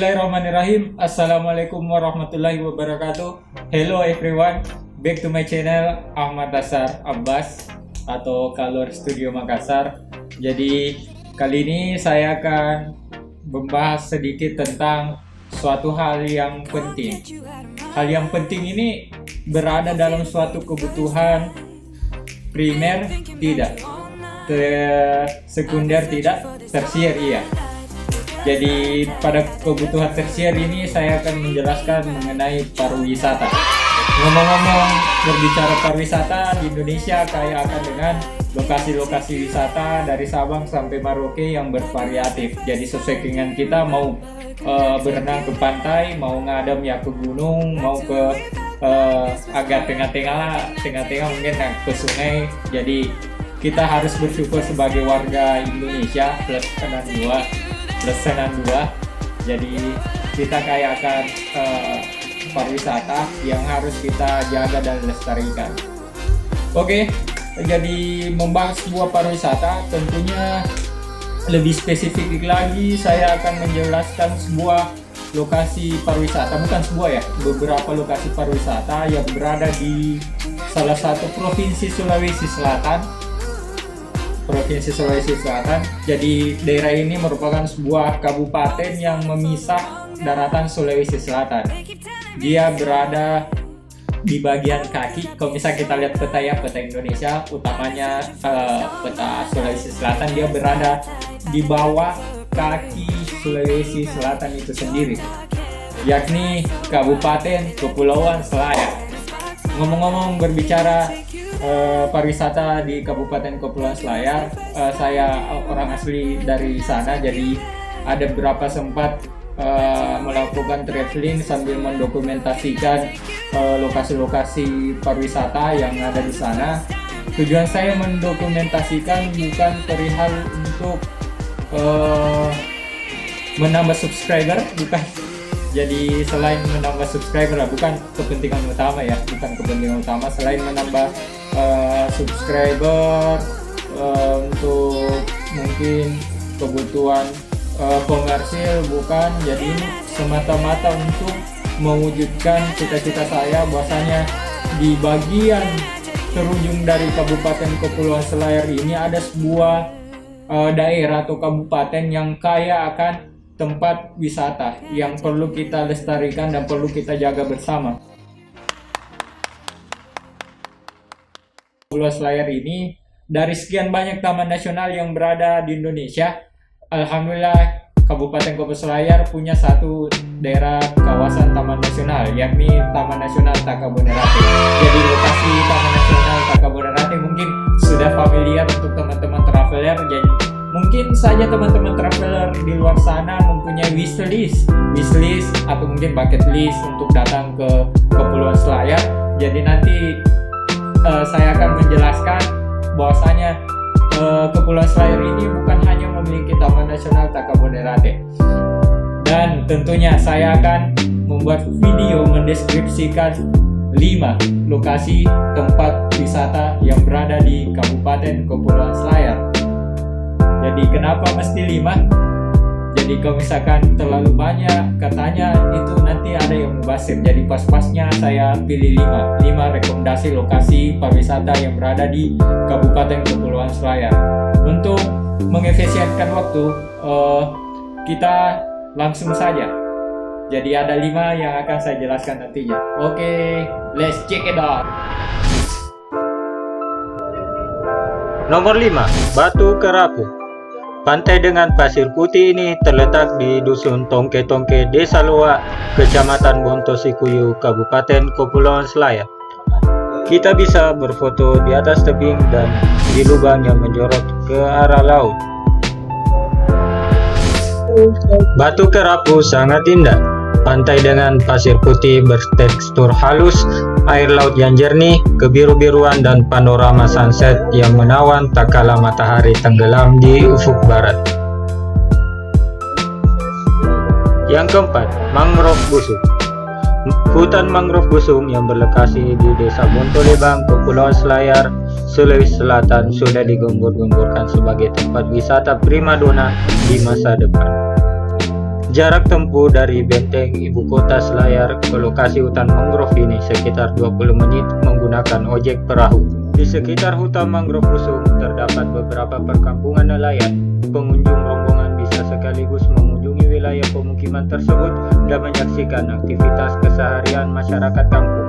Bismillahirrahmanirrahim. Assalamualaikum warahmatullahi wabarakatuh. Hello everyone, back to my channel Ahmad Dasar Abbas atau Kalor Studio Makassar. Jadi kali ini saya akan membahas sedikit tentang suatu hal yang penting. Hal yang penting ini berada dalam suatu kebutuhan primer tidak, sekunder tidak, tersier iya. Jadi pada kebutuhan tersier ini saya akan menjelaskan mengenai pariwisata. Ngomong-ngomong berbicara pariwisata di Indonesia kaya akan dengan lokasi-lokasi wisata dari Sabang sampai Merauke yang bervariatif. Jadi sesuai dengan kita mau berenang ke pantai, mau ngadem ya ke gunung, mau ke agak tengah-tengah mungkin ke sungai. Jadi kita harus bersyukur sebagai warga Indonesia plus senan dua. Jadi kita kayak akan pariwisata yang harus kita jaga dan lestarikan. Oke, jadi membahas sebuah pariwisata tentunya lebih spesifik lagi saya akan menjelaskan sebuah lokasi pariwisata, bukan sebuah ya, beberapa lokasi pariwisata yang berada di salah satu provinsi Sulawesi Selatan. Jadi daerah ini merupakan sebuah kabupaten yang memisah daratan Sulawesi Selatan. Dia berada di bagian kaki. Kalau misalnya kita lihat peta Indonesia, utamanya peta Sulawesi Selatan, dia berada di bawah kaki Sulawesi Selatan itu sendiri, yakni Kabupaten Kepulauan Selayar. Ngomong-ngomong berbicara pariwisata di Kabupaten Kepulauan Selayar, saya orang asli dari sana, jadi ada beberapa sempat melakukan traveling sambil mendokumentasikan lokasi-lokasi pariwisata yang ada di sana. Tujuan saya mendokumentasikan bukan perihal untuk menambah subscriber, bukan. Jadi selain menambah subscriber lah, bukan kepentingan utama ya, selain menambah subscriber untuk mungkin kebutuhan komersil, bukan. Jadi ini semata-mata untuk mewujudkan cita-cita saya bahwasanya di bagian terujung dari Kabupaten Kepulauan Selayar ini ada sebuah daerah atau kabupaten yang kaya akan tempat wisata yang perlu kita lestarikan dan perlu kita jaga bersama. Pulau Selayar ini dari sekian banyak taman nasional yang berada di Indonesia, alhamdulillah Kabupaten Kepulauan Selayar punya satu daerah kawasan taman nasional, yakni Taman Nasional Takabonerate. Jadi lokasi Taman Nasional Takabonerate mungkin sudah familiar untuk teman-teman traveler. Jadi mungkin saja teman-teman traveler di luar sana mempunyai wishlist atau mungkin bucket list untuk datang ke Kepulauan Selayar. Jadi nanti saya akan menjelaskan bahwasanya Kepulauan Selayar ini bukan hanya memiliki Taman Nasional Takabonerate, dan tentunya saya akan membuat video mendeskripsikan 5 lokasi tempat wisata yang berada di Kabupaten Kepulauan Selayar. Jadi kenapa mesti 5? Jadi kalau misalkan terlalu banyak katanya itu nanti ada yang membasir. Jadi pas-pasnya saya pilih 5 rekomendasi lokasi pariwisata yang berada di Kabupaten Kepulauan Selayar. Untuk mengefisienkan waktu, kita langsung saja. Jadi ada 5 yang akan saya jelaskan nantinya. Oke, let's check it out. Nomor 5, Batu Kerapu. Pantai dengan pasir putih ini terletak di Dusun Tongke-Tongke, Desa Loak, Kecamatan Bontosikuyu, Kabupaten Kepulauan Selayar. Kita bisa berfoto di atas tebing dan di lubang yang menjorok ke arah laut. Batu Kerapu sangat indah. Pantai dengan pasir putih bertekstur halus, air laut yang jernih, kebiru-biruan, dan panorama sunset yang menawan tak kala matahari tenggelam di ufuk barat. Yang keempat, Mangrove Busung. Hutan mangrove busung yang berlokasi di Desa Bontolebang, Kepulauan Selayar, Sulawesi Selatan sudah digembur-gemburkan sebagai tempat wisata primadona di masa depan. Jarak tempuh dari benteng ibu kota Selayar ke lokasi hutan mangrove ini sekitar 20 menit menggunakan ojek perahu. Di sekitar hutan mangrove Usung terdapat beberapa perkampungan nelayan. Pengunjung rombongan bisa sekaligus mengunjungi wilayah pemukiman tersebut dan menyaksikan aktivitas keseharian masyarakat kampung.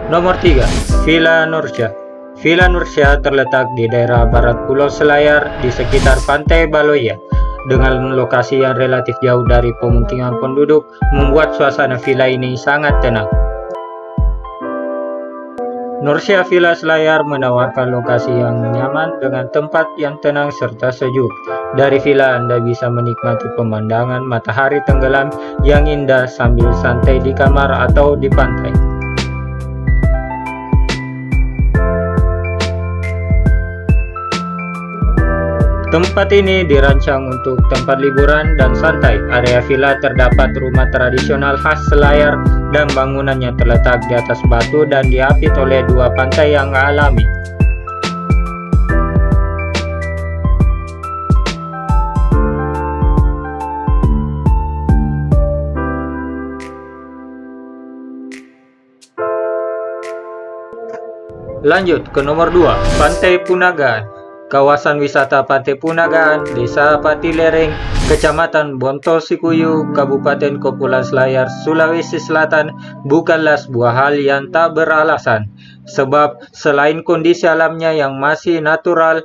Nomor 3. Villa Nursyah. Villa Nursyah terletak di daerah barat Pulau Selayar di sekitar Pantai Baloya. Dengan lokasi yang relatif jauh dari pemukiman penduduk, membuat suasana villa ini sangat tenang. Nursyah Villa Selayar menawarkan lokasi yang nyaman dengan tempat yang tenang serta sejuk. Dari villa Anda bisa menikmati pemandangan matahari tenggelam yang indah sambil santai di kamar atau di pantai. Tempat ini dirancang untuk tempat liburan dan santai. Area villa terdapat rumah tradisional khas Selayar dan bangunannya terletak di atas batu dan diapit oleh dua pantai yang alami. Lanjut ke nomor 2, Pantai Punagaan. Kawasan wisata Pantai Punagaan, Desa Patilereng, Kecamatan Bontosikuyu, Kabupaten Kepulauan Selayar, Sulawesi Selatan bukanlah sebuah hal yang tak beralasan. Sebab selain kondisi alamnya yang masih natural,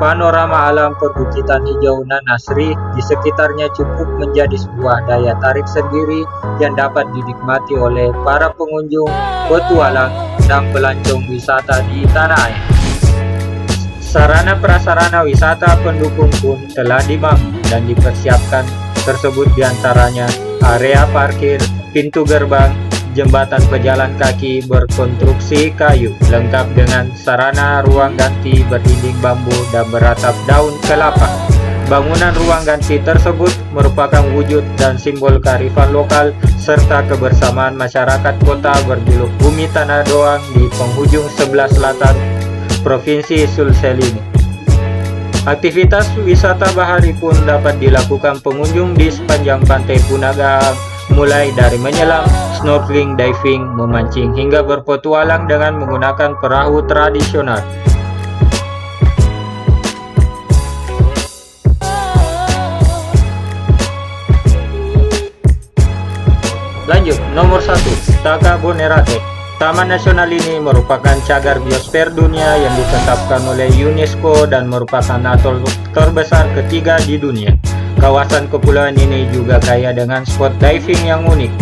panorama alam perbukitan hijau nan asri di sekitarnya cukup menjadi sebuah daya tarik sendiri yang dapat dinikmati oleh para pengunjung, petualang, dan pelancong wisata di tanah air. Sarana prasarana wisata pendukung pun telah dibangun dan dipersiapkan, tersebut diantaranya area parkir, pintu gerbang, jembatan pejalan kaki berkonstruksi kayu, lengkap dengan sarana ruang ganti berdinding bambu dan beratap daun kelapa. Bangunan ruang ganti tersebut merupakan wujud dan simbol kearifan lokal serta kebersamaan masyarakat kota berjuluk Bumi Tanah Doang di penghujung sebelah selatan Provinsi Sulsel ini. Aktivitas wisata bahari pun dapat dilakukan pengunjung di sepanjang Pantai Punagaan, mulai dari menyelam, snorkeling, diving, memancing, hingga berpetualang dengan menggunakan perahu tradisional. Lanjut, nomor 1, Takabonerate. Taman nasional ini merupakan cagar biosfer dunia yang ditetapkan oleh UNESCO dan merupakan atol terbesar ketiga di dunia. Kawasan kepulauan ini juga kaya dengan spot diving yang unik.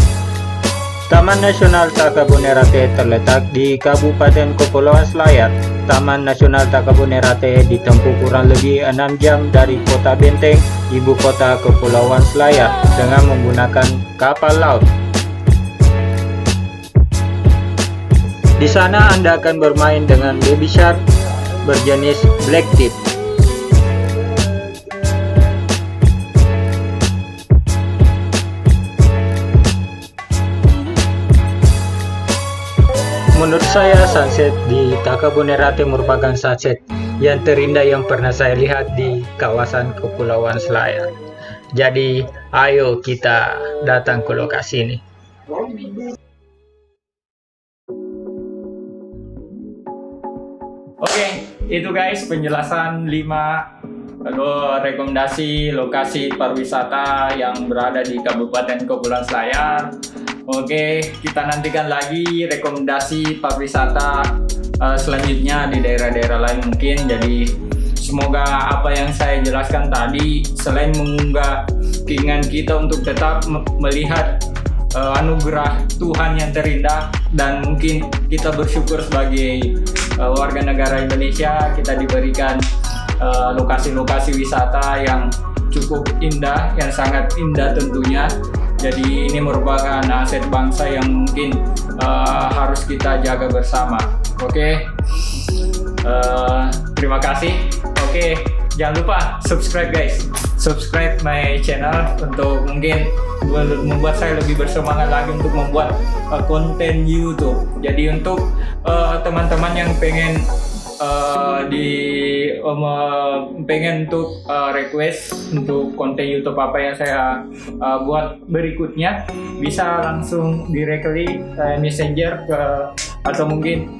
Taman Nasional Takabonerate terletak di Kabupaten Kepulauan Selayar. Taman Nasional Takabonerate ditempuh kurang lebih 6 jam dari Kota Benteng, ibu kota Kepulauan Selayar, dengan menggunakan kapal laut. Di sana Anda akan bermain dengan baby shark berjenis black tip. Menurut saya, sunset di Takabonerate merupakan sunset yang terindah yang pernah saya lihat di kawasan Kepulauan Selayar. Jadi, ayo kita datang ke lokasi ini. Oke, itu guys penjelasan 5 rekomendasi lokasi pariwisata yang berada di Kabupaten Kepulauan Selayar. Oke, kita nantikan lagi rekomendasi pariwisata selanjutnya di daerah-daerah lain mungkin. Jadi semoga apa yang saya jelaskan tadi selain mengunggah keinginan kita untuk tetap melihat anugerah Tuhan yang terindah, dan mungkin kita bersyukur sebagai warga negara Indonesia kita diberikan lokasi-lokasi wisata yang cukup indah, yang sangat indah tentunya. Jadi ini merupakan aset bangsa yang mungkin harus kita jaga bersama. Oke, terima kasih. Oke, jangan lupa subscribe guys. subscribe my channel untuk mungkin membuat saya lebih bersemangat lagi untuk membuat konten YouTube. Jadi untuk teman-teman yang pengen pengen untuk request untuk konten YouTube apa yang saya buat berikutnya, bisa langsung directly messenger atau mungkin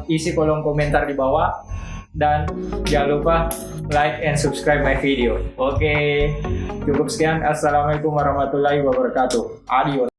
isi kolom komentar di bawah, dan jangan lupa like and subscribe my video. Oke, cukup sekian. Assalamualaikum warahmatullahi wabarakatuh. Adios.